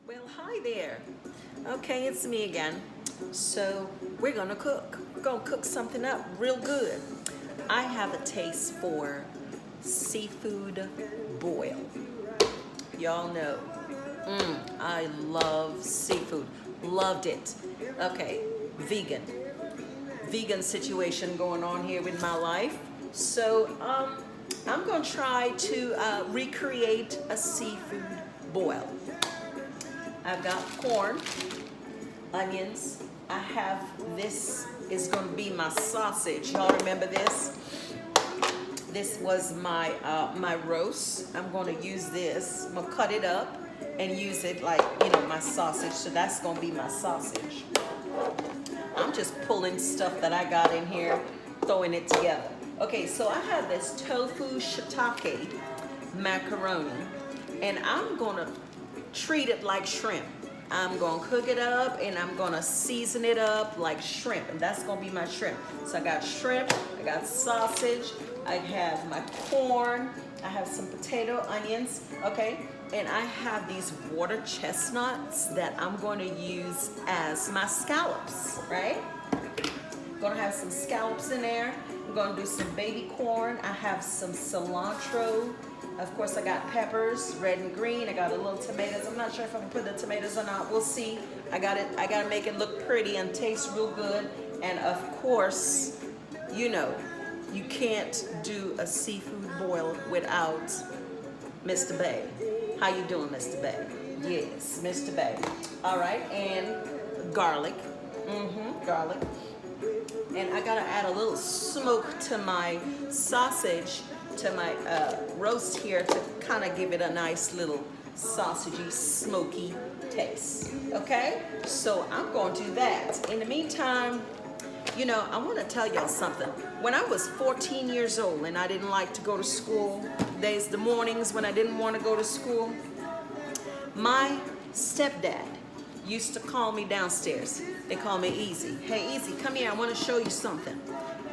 Well, hi there. Okay, it's me again. So we're gonna cook. We're gonna cook something up real good. I have a taste for seafood boil. Y'all know, I love seafood. Loved it. Okay, vegan. Vegan situation going on here with my life. So I'm gonna try to recreate a seafood boil. I've got corn, onions. I have, this is gonna be my sausage. Y'all remember this? This was my my roast. I'm gonna use this. I'm gonna cut it up and use it like, my sausage. So that's gonna be my sausage. I'm just pulling stuff that I got in here, throwing it together. Okay, so I have this tofu shiitake macaroni, and I'm gonna treat it like shrimp. I'm gonna cook it up and I'm gonna season it up like shrimp, and that's gonna be my shrimp. So I got shrimp, I got sausage, I have my corn, I have some potato, onions, okay? And I have these water chestnuts that I'm going to use as my scallops, right? Gonna have some scallops in there. I'm gonna do some baby corn. I have some cilantro. Of course, I got peppers, red and green. I got a little tomatoes. I'm not sure if I'm gonna put the tomatoes or not. We'll see. I gotta make it look pretty and taste real good. And of course, you can't do a seafood boil without Mr. Bay. How you doing, Mr. Bay? Yes, Mr. Bay. All right, and garlic. Garlic. And I gotta add a little smoke to my sausage, to my roast here, to kind of give it a nice little sausagey, smoky taste. Okay? So I'm going to do that. In the meantime, I want to tell y'all something. When I was 14 years old and I didn't like to go to school, the mornings when I didn't want to go to school, my stepdad used to call me downstairs. They call me Easy. Hey, Easy, come here. I want to show you something.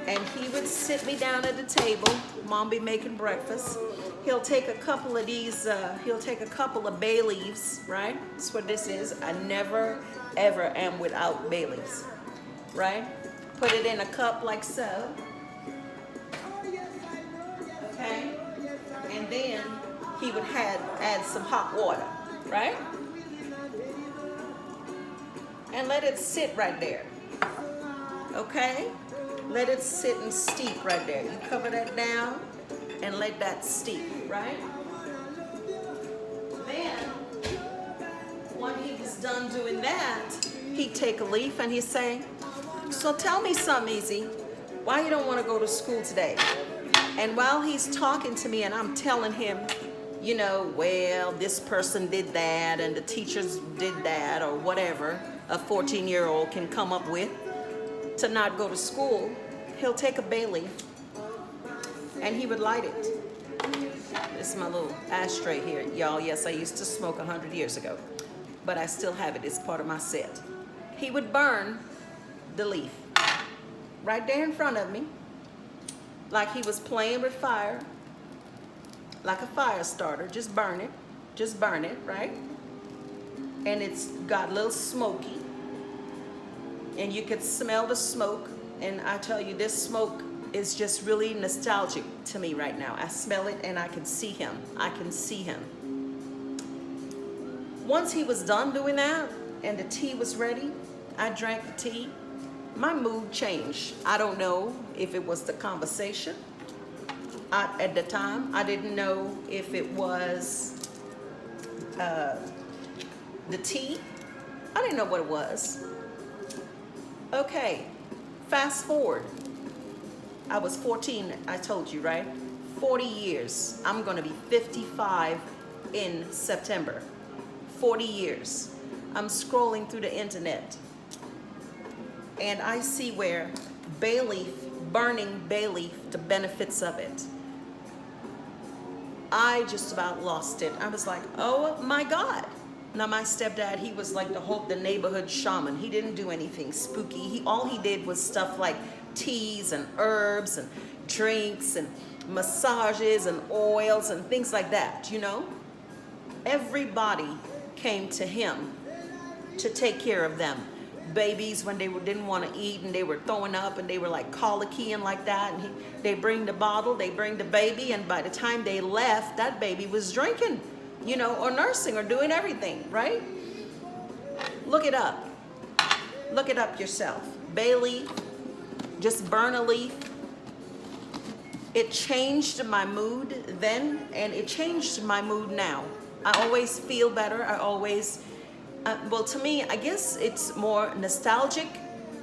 And he would sit me down at the table. Mom be making breakfast. He'll take a couple of these, he'll take a couple of bay leaves, right? That's what this is. I never, ever am without bay leaves, right? Put it in a cup like so. Okay? And then he would add some hot water, right? And let it sit right there. Okay? Let it sit and steep right there. You cover that down and let that steep, right? Then, when he was done doing that, he'd take a leaf and he'd say, so tell me something, Easy. Why you don't want to go to school today? And while he's talking to me and I'm telling him, well, this person did that and the teachers did that or whatever a 14-year-old can come up with to not go to school, he'll take a bay leaf and he would light it. This is my little ashtray here, y'all. Yes, I used to smoke 100 years ago, but I still have it. It's part of my set. He would burn the leaf right there in front of me, like he was playing with fire, like a fire starter. Just burn it, right? And it's got a little smoky, and you could smell the smoke. And I tell you, this smoke is just really nostalgic to me right now. I smell it and I can see him. Once he was done doing that and the tea was ready, I drank the tea. My mood changed. I don't know if it was the conversation. At the time, I didn't know if it was the tea. I didn't know what it was. Okay, fast forward. I was 14, I told you, right? 40 years. I'm gonna be 55 in September. 40 years. I'm scrolling through the internet and I see where bay leaf, burning bay leaf, the benefits of it. I just about lost it. I was like, oh my God. Now my stepdad, he was like the neighborhood shaman. He didn't do anything spooky. All he did was stuff like teas and herbs and drinks and massages and oils and things like that, Everybody came to him to take care of them. Babies, when they didn't want to eat and they were throwing up and they were like colicky and like that, and they bring the bottle, they bring the baby, and by the time they left, that baby was drinking, you know, or nursing or doing everything, right? Look it up. Look it up yourself. Bay leaf, just burn a leaf. It changed my mood then, and it changed my mood now. I always feel better. I always, well, to me, I guess it's more nostalgic.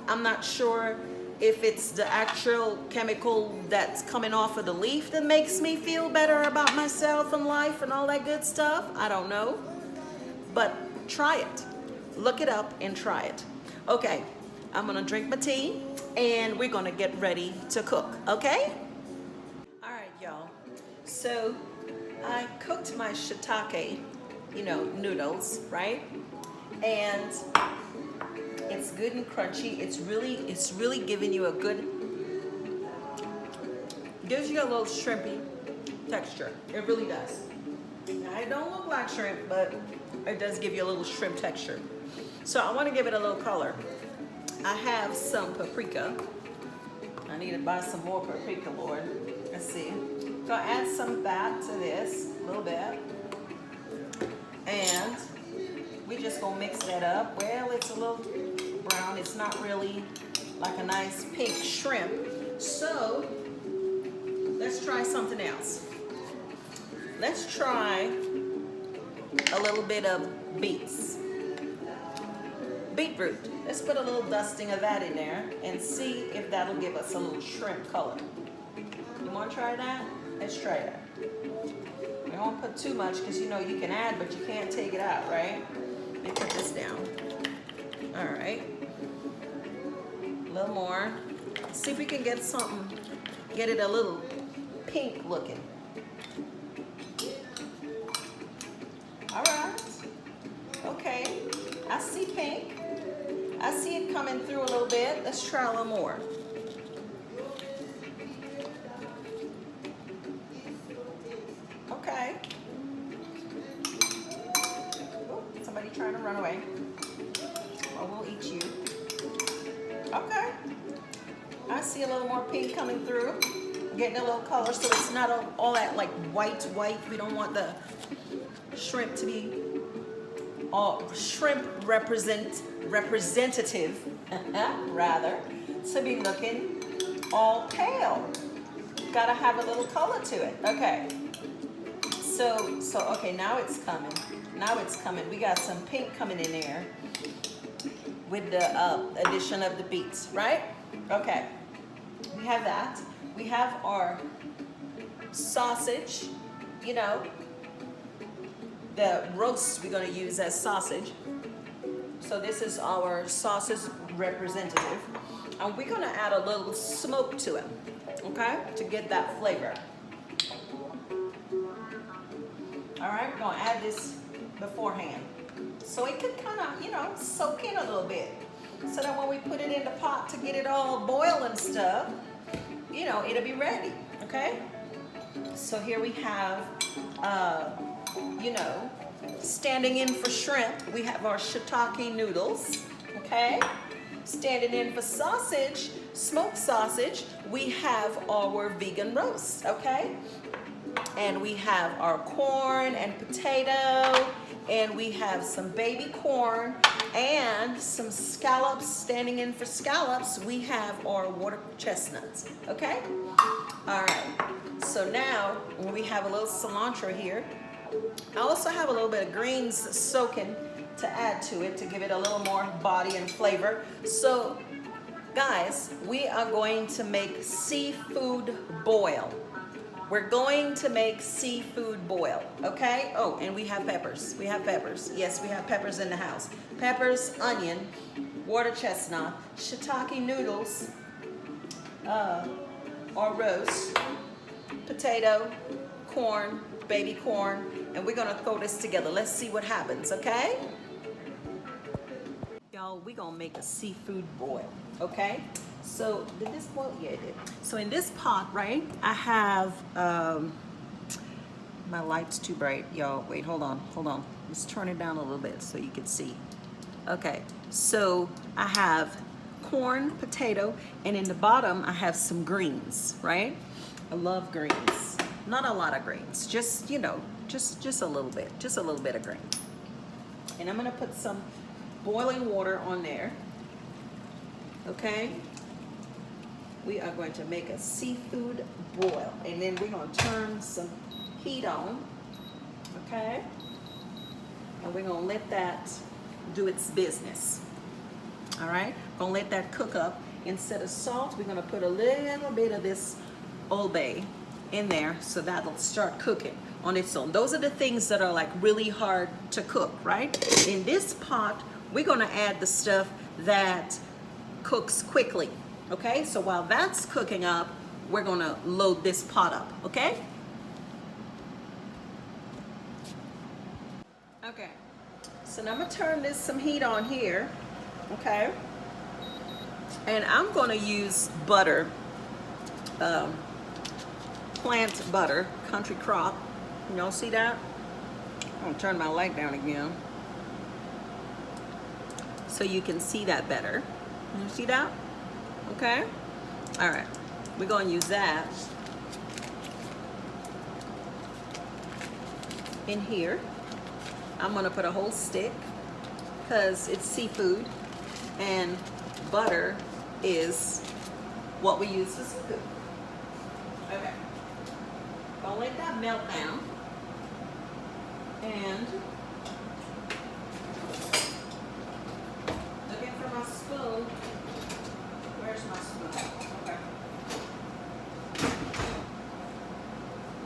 I'm not sure if it's the actual chemical that's coming off of the leaf that makes me feel better about myself and life and all that good stuff. I don't know. But try it. Look it up and try it. Okay, I'm gonna drink my tea and we're gonna get ready to cook, okay? All right, y'all. So I cooked my shiitake, you know, noodles, right? And it's good and crunchy. It's really giving you a good, gives you a little shrimpy texture. It really does. Now, it don't look like shrimp, but it does give you a little shrimp texture. So I want to give it a little color. I have some paprika. I need to buy some more paprika, Lord. Let's see. Gonna add some of that to this, a little bit. And we just gonna mix that up. Well, it's a little brown. It's not really like a nice pink shrimp. So let's try something else. Let's try a little bit of beets. Beetroot. Let's put a little dusting of that in there and see if that'll give us a little shrimp color. You want to try that? Let's try that. We don't put too much because you know you can add, but you can't take it out, right? Let me put this down. All right. A little more. See if we can get something, get it a little pink looking. All right. Okay. I see pink. I see it coming through a little bit. Let's try a little more. Okay. Oh, somebody trying to run away. Or we'll eat you. Okay. I see a little more pink coming through. Getting a little color so it's not all that like white. We don't want the shrimp to be all shrimp representative rather, to be looking all pale. Gotta have a little color to it. Okay. So okay, now it's coming. Now it's coming. We got some pink coming in there with the addition of the beets, right? Okay. We have that. We have our sausage, you know, the roast we're going to use as sausage. So this is our sausage representative. And we're going to add a little smoke to it, okay, to get that flavor. All right, we're going to add this beforehand. So it could kind of, you know, soak in a little bit. So that when we put it in the pot to get it all boiled and stuff, you know, it'll be ready, okay? So here we have, you know, standing in for shrimp, we have our shiitake noodles, okay? Standing in for sausage, smoked sausage, we have our vegan roast, okay? And we have our corn and potato, and we have some baby corn and some scallops. Standing in for scallops, we have our water chestnuts, okay? All right, so now we have a little cilantro here. I also have a little bit of greens soaking to add to it to give it a little more body and flavor. So guys, we are going to make seafood boil. We're going to make seafood boil, okay? Oh, and we have peppers. We have peppers. Yes, we have peppers in the house. Peppers, onion, water chestnut, shiitake noodles, or roast, potato, corn, baby corn, and we're gonna throw this together. Let's see what happens, okay? Y'all, we're gonna make a seafood boil, okay? So, did this boil? Yeah, it did. So in this pot, right, I have, my light's too bright, y'all. Wait, hold on. Let's turn it down a little bit so you can see. Okay, so I have corn, potato, and in the bottom I have some greens, right? I love greens. Not a lot of greens, just, you know, just a little bit of green. And I'm gonna put some boiling water on there, okay? We are going to make a seafood boil, and then we're gonna turn some heat on, okay? And we're gonna let that do its business, all right? Gonna let that cook up. Instead of salt, we're gonna put a little bit of this Old Bay in there, so that'll start cooking on its own. Those are the things that are like really hard to cook, right? In this pot, we're gonna add the stuff that cooks quickly, okay? So while that's cooking up, we're gonna load this pot up, okay? Okay, so now I'm gonna turn some heat on here, okay? And I'm gonna use butter, plant butter, country crop. Y'all see that? I'm gonna turn my light down again so you can see that better. You see that? Okay? All right, we're gonna use that in here. I'm gonna put a whole stick because it's seafood and butter is what we use for seafood. Okay. I'll let that melt down. And looking for my spoon. Where's my spoon? Okay.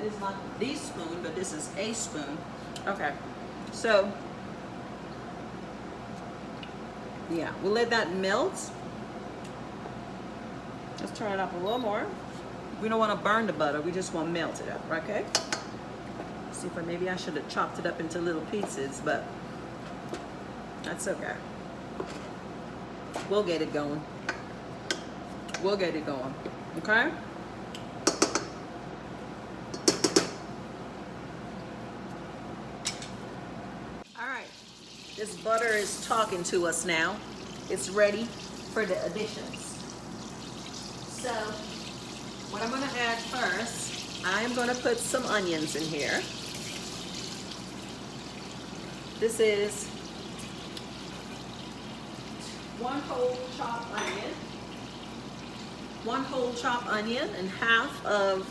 This is not the spoon, but this is a spoon. Okay. So, yeah, we'll let that melt. Let's turn it up a little more. We don't want to burn the butter, we just want to melt it up, okay? See, if maybe I should have chopped it up into little pieces, but that's okay. We'll get it going. We'll get it going, okay? All right, this butter is talking to us now. It's ready for the additions. So, what I'm gonna add first, I'm gonna put some onions in here. This is one whole chopped onion and half of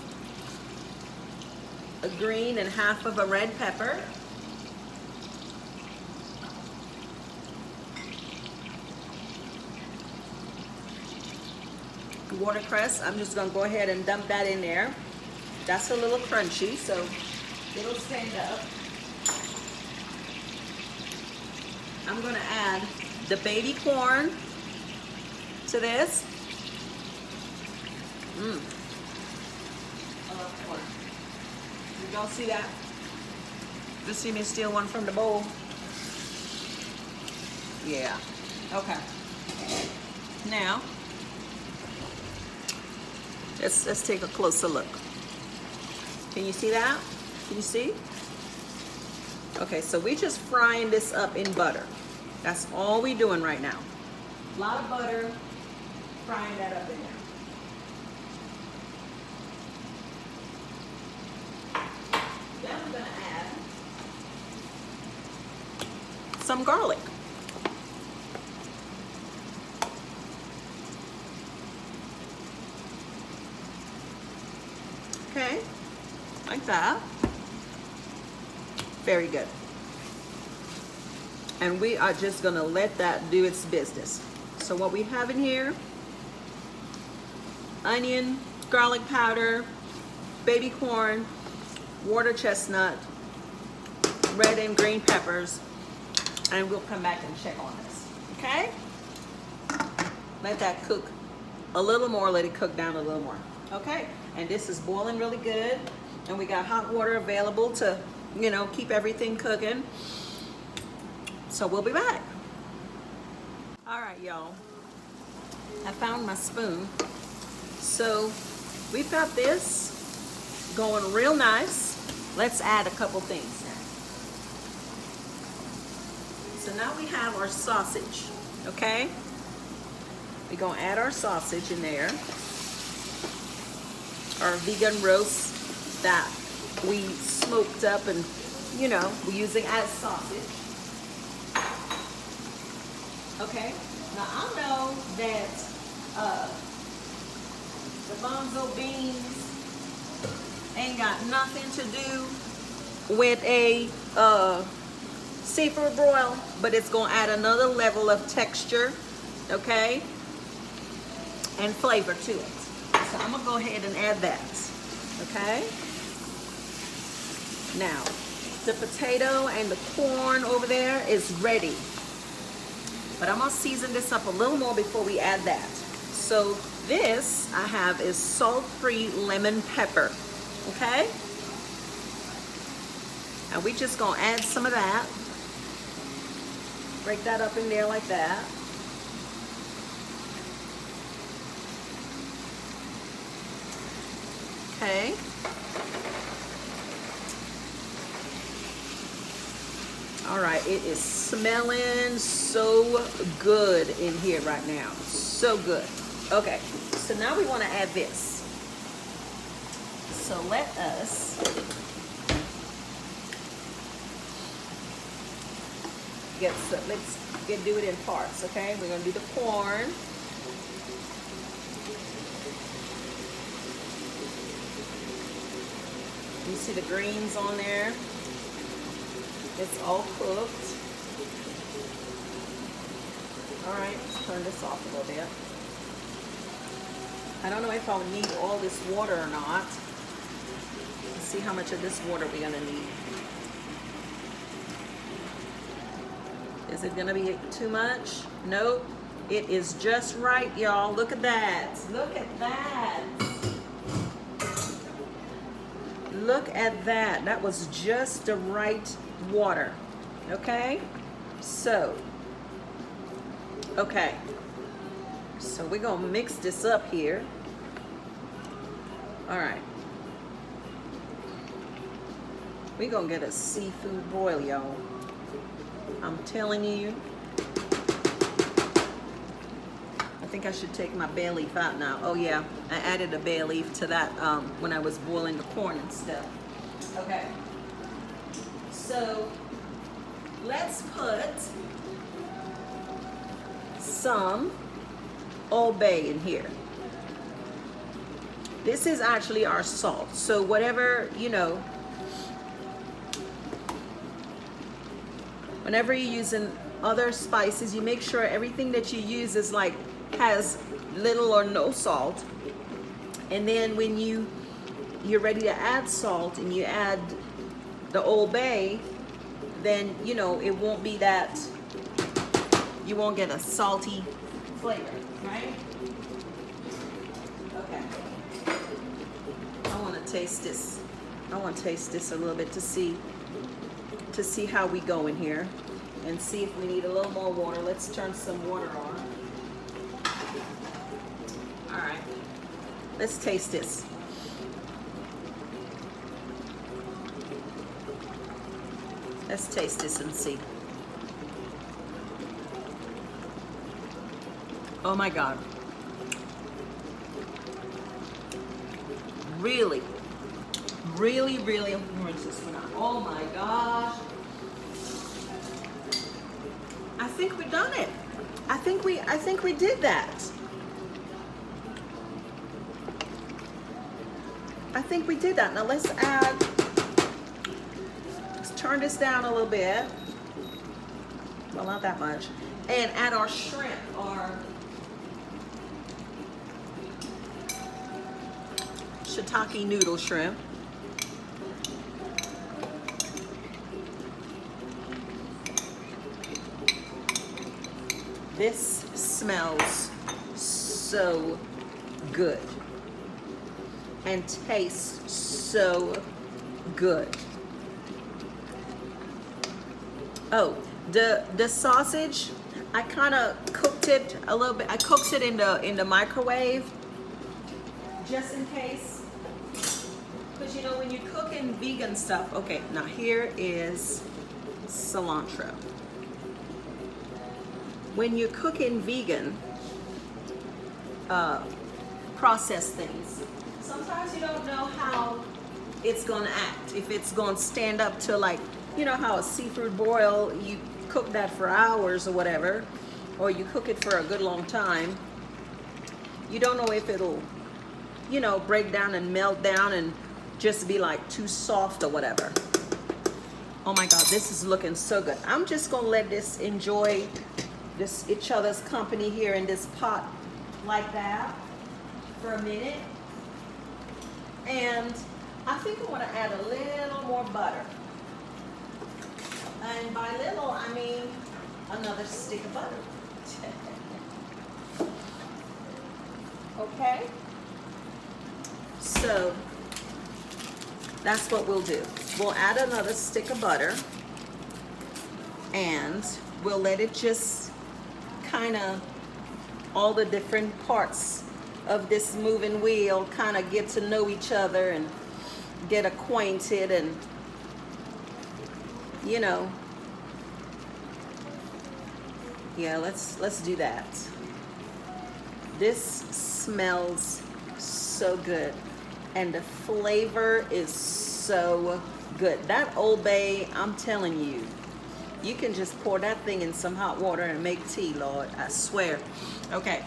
a green and half of a red pepper. Watercress, I'm just gonna go ahead and dump that in there. That's a little crunchy, so it'll stand up. I'm gonna add the baby corn to this. I love corn. You don't see that? Just see me steal one from the bowl. Yeah. Okay. Now, let's take a closer look. Can you see that? Can you see? Okay, so we're just frying this up in butter. That's all we're doing right now. A lot of butter, frying that up in there. Then I'm gonna add some garlic. Okay, like that. Very good. And we are just gonna let that do its business. So what we have in here, onion, garlic powder, baby corn, water chestnut, red and green peppers, and we'll come back and check on this, okay? Let that cook a little more, let it cook down a little more, okay? And this is boiling really good, and we got hot water available to, you know, keep everything cooking. So we'll be back. All right, y'all. I found my spoon. So we've got this going real nice. Let's add a couple things So now we have our sausage, okay? We're gonna add our sausage in there. Our vegan roast that we smoked up and, you know, we're using as sausage. Okay, now I know that the bonzo beans ain't got nothing to do with a seafood broil, but it's gonna add another level of texture, okay, and flavor to it. So I'm gonna go ahead and add that, okay? Now, the potato and the corn over there is ready, but I'm gonna season this up a little more before we add that. So this I have is salt-free lemon pepper, okay? And we just gonna add some of that. Break that up in there like that. Okay. All right, it is smelling so good in here right now. So good. Okay, so now we want to add this. So let's do it in parts, okay? We're gonna do the corn. You see the greens on there? It's all cooked. All right, let's turn this off a little bit. I don't know if I'll need all this water or not. Let's see how much of this water we're gonna need. Is it gonna be too much? Nope. It is just right, y'all. Look at that. Look at that. Look at that. That was just the right water. Okay? So, okay. So we're gonna mix this up here. All right. We're gonna get a seafood broil, y'all. I'm telling you. I think I should take my bay leaf out now. Oh yeah, I added a bay leaf to that when I was boiling the corn and stuff. Okay. So let's put some Old Bay in here. This is actually our salt. So whatever, you know, whenever you're using other spices, you make sure everything that you use is like, has little or no salt. And then when you're ready to add salt and you add the Old Bay, then, you know, it won't be that, you won't get a salty flavor, right? Okay. I want to taste this. I want to taste this a little bit to see how we go in here and see if we need a little more water. Let's turn some water on. All right, let's taste this. Let's taste this and see. Oh my God. Really, really, really, where's this one? Oh my gosh. I think we done it. I think we did that. I think we did that. Now let's turn this down a little bit. Well, not that much. And add our shrimp, our shiitake noodle shrimp. This smells so good and tastes so good. Oh, the sausage, I kind of cooked it a little bit. I cooked it in the microwave just in case. Because you know when you cook in vegan stuff, okay, now here is cilantro. when you're cooking vegan processed things, sometimes you don't know how it's gonna act. If it's gonna stand up to, like, you know how a seafood broil, you cook that for hours or whatever, or you cook it for a good long time. You don't know if it'll, you know, break down and melt down and just be like too soft or whatever. Oh my God, this is looking so good. I'm just gonna let this enjoy this each other's company here in this pot like that for a minute. And I think I want to add a little more butter. And by little, I mean another stick of butter. Okay? So that's what we'll do. We'll add another stick of butter and we'll let it just kind of, all the different parts of this moving wheel kind of get to know each other and get acquainted, and you know, yeah, let's do that. This smells so good and the flavor is so good. That Old Bay, I'm telling you, you can just pour that thing in some hot water and make tea, Lord, I swear. Okay,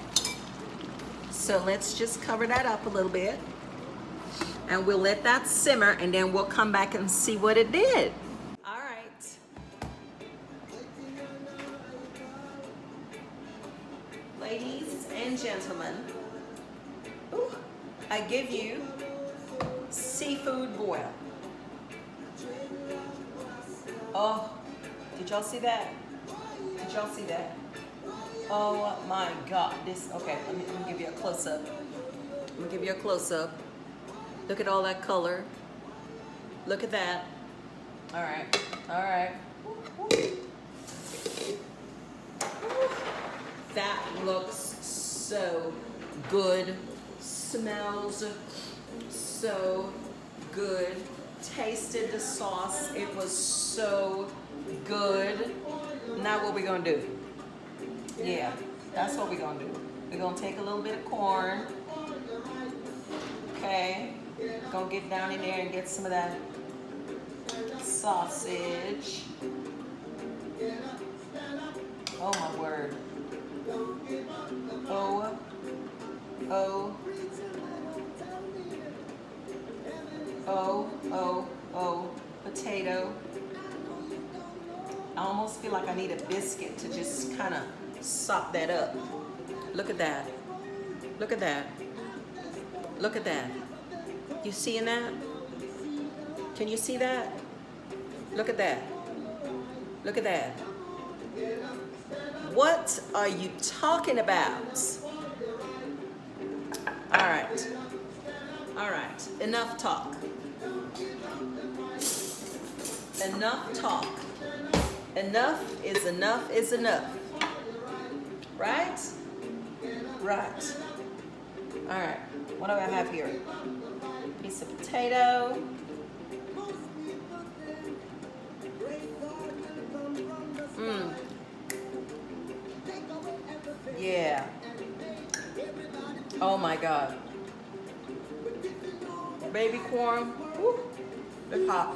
so let's just cover that up a little bit and we'll let that simmer and then we'll come back and see what it did. All right. Ladies and gentlemen, ooh, I give you seafood boil. Oh, did y'all see that? Did y'all see that? Oh my God, this, okay, let me give you a close-up. I'm gonna give you a close-up. Look at all that color. Look at that. All right, all right. That looks so good. Smells so good. Tasted the sauce. It was so good. Now what we gonna do? Yeah, that's what we're gonna do. We're gonna take a little bit of corn. Okay. Gonna get down in there and get some of that sausage. Oh my word. Oh, oh, oh, oh, oh, potato. I almost feel like I need a biscuit to just kind of sop that up. Look at that. Look at that. Look at that. You seeing that? Can you see that? Look at that. Look at that. What are you talking about? All right. All right. Enough talk. Enough talk. Enough is enough is enough. Right? Right. All right. What do I have here? Piece of potato. Yeah. Oh my God. Baby corn. Woo. It's hot.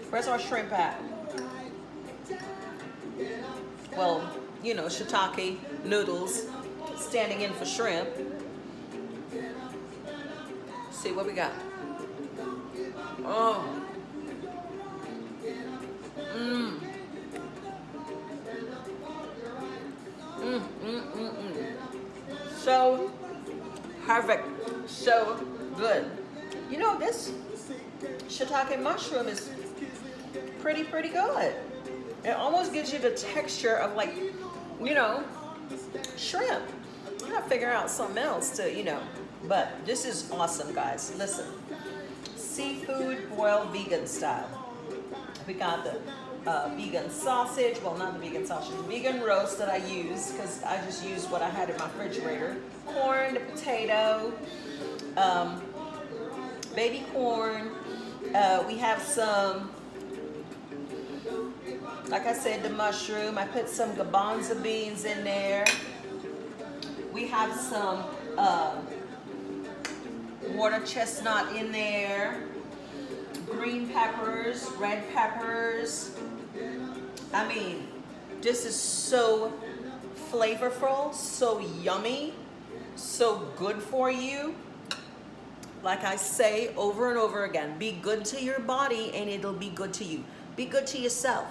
Where's our shrimp at? Well, you know, shiitake, noodles, standing in for shrimp. See what we got. Oh. So perfect, so good. You know, this shiitake mushroom is pretty good. It almost gives you the texture of, like, you know, shrimp. You gotta figure out something else to, you know, but this is awesome, guys. Listen, seafood boil vegan style. We got the vegan sausage, well, not the vegan sausage, the vegan roast that I use, because I just used what I had in my refrigerator. Corn, the potato, baby corn. We have some Like I said, the mushroom. I put some garbanzo beans in there. We have some water chestnut in there. Green peppers, red peppers. I mean, this is so flavorful, so yummy, so good for you. Like I say over and over again, be good to your body and it'll be good to you. Be good to yourself.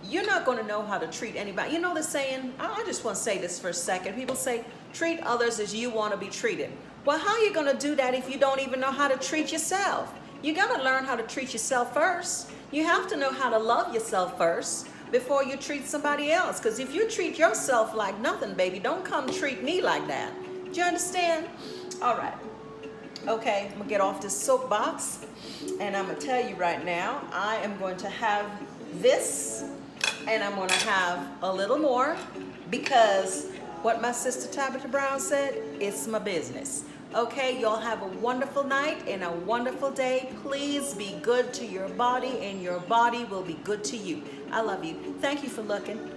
You're not going to know how to treat anybody. You know the saying, I just want to say this for a second. People say, treat others as you want to be treated. Well, how are you going to do that if you don't even know how to treat yourself? You got to learn how to treat yourself first. You have to know how to love yourself first before you treat somebody else. Because if you treat yourself like nothing, baby, don't come treat me like that. Do you understand? All right. Okay, I'm going to get off this soapbox. And I'm going to tell you right now, I am going to have this. And I'm going to have a little more because what my sister Tabitha Brown said, it's my business. Okay, y'all have a wonderful night and a wonderful day. Please be good to your body and your body will be good to you. I love you. Thank you for looking.